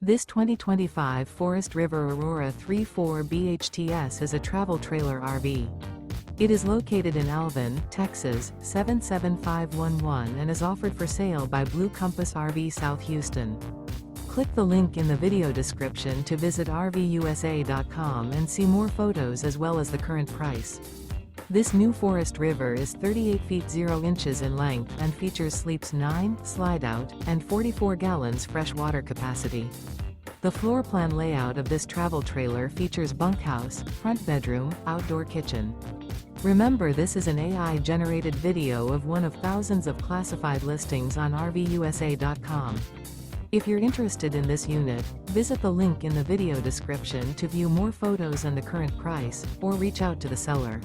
This 2025 Forest River Aurora 3.4 BHTS is a travel trailer RV. It is located in Alvin, Texas, 77511 and is offered for sale by Blue Compass RV South Houston. Click the link in the video description to visit RVUSA.com and see more photos as well as the current price. This new Forest River is 38 feet 0 inches in length and features sleeps 9, Slideout, and 44 gallons fresh water capacity. The floor plan layout of this travel trailer features bunkhouse, front bedroom, outdoor kitchen. Remember, this is an AI-generated video of one of thousands of classified listings on RVUSA.com. If you're interested in this unit, visit the link in the video description to view more photos and the current price, or reach out to the seller.